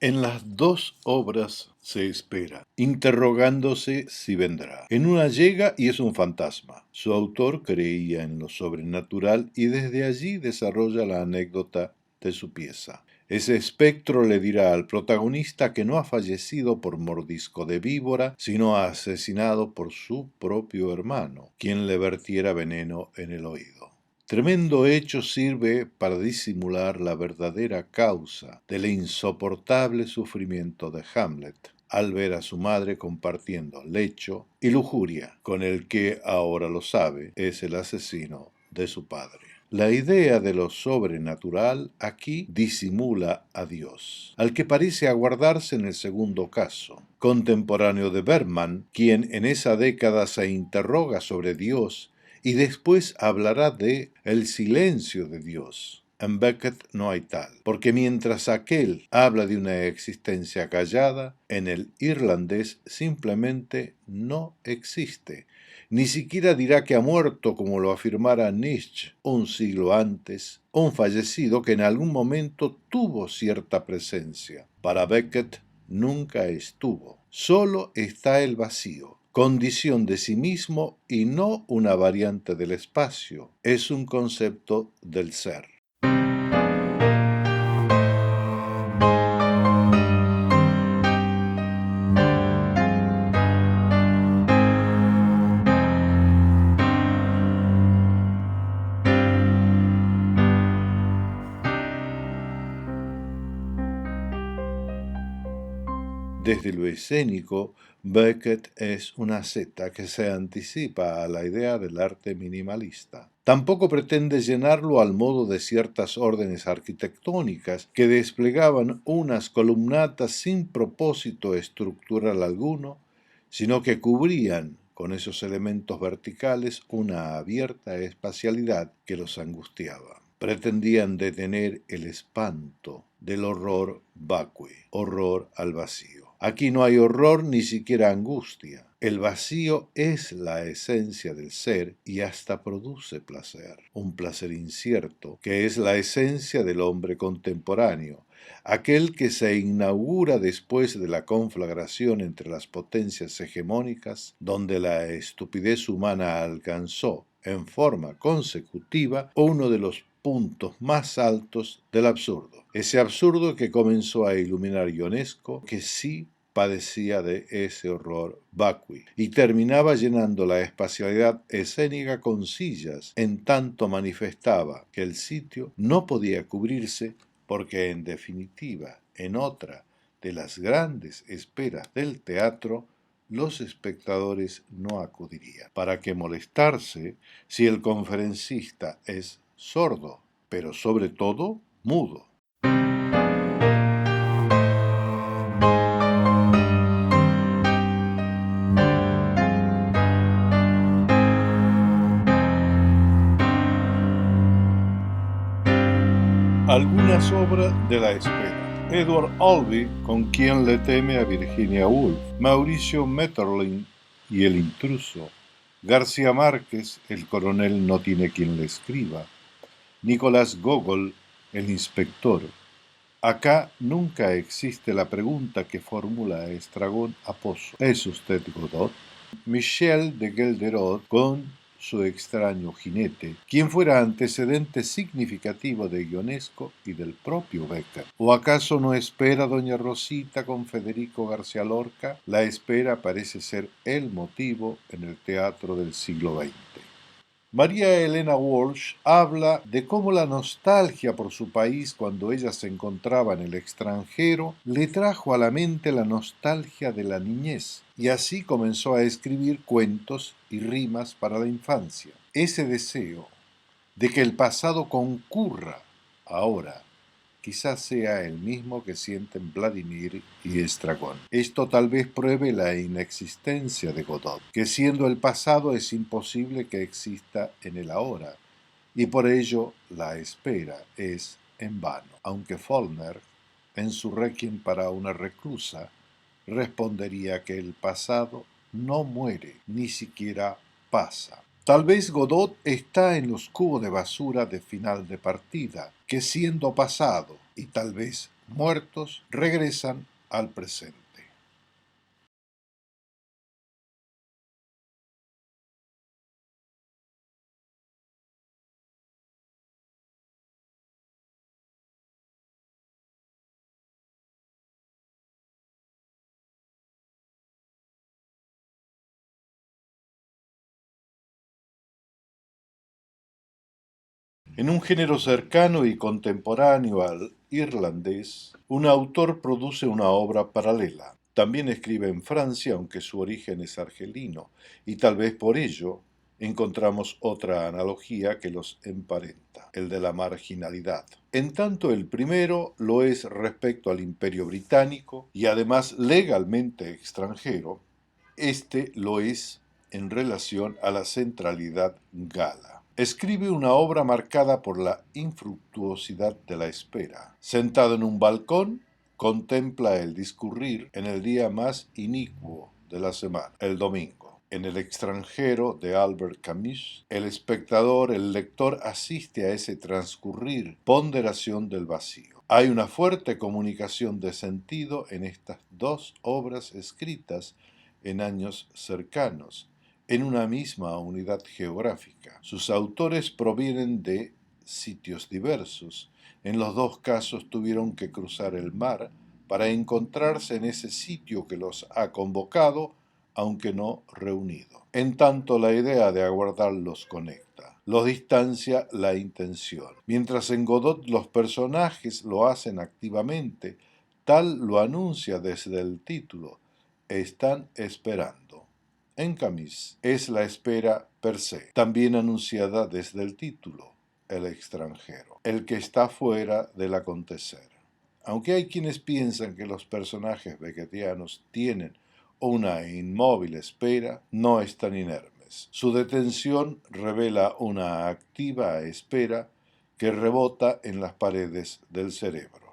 En las dos obras se espera, interrogándose si vendrá. En una llega y es un fantasma. Su autor creía en lo sobrenatural y desde allí desarrolla la anécdota de su pieza. Ese espectro le dirá al protagonista que no ha fallecido por mordisco de víbora, sino asesinado por su propio hermano, quien le vertiera veneno en el oído. Tremendo hecho sirve para disimular la verdadera causa del insoportable sufrimiento de Hamlet al ver a su madre compartiendo lecho y lujuria con el que, ahora lo sabe, es el asesino de su padre. La idea de lo sobrenatural aquí disimula a Dios, al que parece aguardarse en el segundo caso, contemporáneo de Bergman, quien en esa década se interroga sobre Dios y después hablará de el silencio de Dios. En Beckett no hay tal, porque mientras aquel habla de una existencia callada, en el irlandés simplemente no existe. Ni siquiera dirá que ha muerto como lo afirmara Nietzsche un siglo antes, un fallecido que en algún momento tuvo cierta presencia. Para Beckett nunca estuvo. Solo está el vacío, condición de sí mismo y no una variante del espacio. Es un concepto del ser. Desde lo escénico, Beckett es una asceta que se anticipa a la idea del arte minimalista. Tampoco pretende llenarlo al modo de ciertas órdenes arquitectónicas que desplegaban unas columnatas sin propósito estructural alguno, sino que cubrían con esos elementos verticales una abierta espacialidad que los angustiaba. Pretendían detener el espanto del horror vacui, horror al vacío. Aquí no hay horror ni siquiera angustia. El vacío es la esencia del ser y hasta produce placer, un placer incierto, que es la esencia del hombre contemporáneo, aquel que se inaugura después de la conflagración entre las potencias hegemónicas, donde la estupidez humana alcanzó en forma consecutiva uno de los puntos más altos del absurdo. Ese absurdo que comenzó a iluminar Ionesco, que sí padecía de ese horror vacui, y terminaba llenando la espacialidad escénica con sillas, en tanto manifestaba que el sitio no podía cubrirse porque, en definitiva, en otra de las grandes esperas del teatro, los espectadores no acudirían. ¿Para qué molestarse si el conferencista es sordo, pero sobre todo mudo? Algunas obras de la espera. Edward Albee, con quien le teme a Virginia Woolf. Mauricio Maeterlinck y El intruso. García Márquez, El coronel no tiene quien le escriba. Nicolás Gogol, El inspector. Acá nunca existe la pregunta que formula Estragón a Pozo. ¿Es usted Godot? Michel de Gelderot con su extraño jinete, quien fuera antecedente significativo de Ionesco y del propio Becker. ¿O acaso no espera doña Rosita con Federico García Lorca? La espera parece ser el motivo en el teatro del siglo XX. María Elena Walsh habla de cómo la nostalgia por su país cuando ella se encontraba en el extranjero le trajo a la mente la nostalgia de la niñez y así comenzó a escribir cuentos y rimas para la infancia. Ese deseo de que el pasado concurra ahora quizás sea el mismo que sienten Vladimir y Estragón. Esto tal vez pruebe la inexistencia de Godot, que siendo el pasado es imposible que exista en el ahora, y por ello la espera es en vano, aunque Faulkner, en su Requiem para una reclusa, respondería que el pasado no muere, ni siquiera pasa. Tal vez Godot está en los cubos de basura de final de partida, que siendo pasado y tal vez muertos regresan al presente. En un género cercano y contemporáneo al irlandés, un autor produce una obra paralela. También escribe en Francia, aunque su origen es argelino, y tal vez por ello encontramos otra analogía que los emparenta, el de la marginalidad. En tanto el primero lo es respecto al Imperio Británico y además legalmente extranjero, este lo es en relación a la centralidad gala. Escribe una obra marcada por la infructuosidad de la espera. Sentado en un balcón, contempla el discurrir en el día más inicuo de la semana, el domingo. En el extranjero de Albert Camus, el espectador, el lector, asiste a ese transcurrir, ponderación del vacío. Hay una fuerte comunicación de sentido en estas dos obras escritas en años cercanos, en una misma unidad geográfica. Sus autores provienen de sitios diversos. En los dos casos tuvieron que cruzar el mar para encontrarse en ese sitio que los ha convocado, aunque no reunido. En tanto, la idea de aguardar los conecta, los distancia la intención. Mientras en Godot los personajes lo hacen activamente, tal lo anuncia desde el título, están esperando. En Camus es la espera per se, también anunciada desde el título, el extranjero, el que está fuera del acontecer. Aunque hay quienes piensan que los personajes beckettianos tienen una inmóvil espera, no están inermes. Su detención revela una activa espera que rebota en las paredes del cerebro.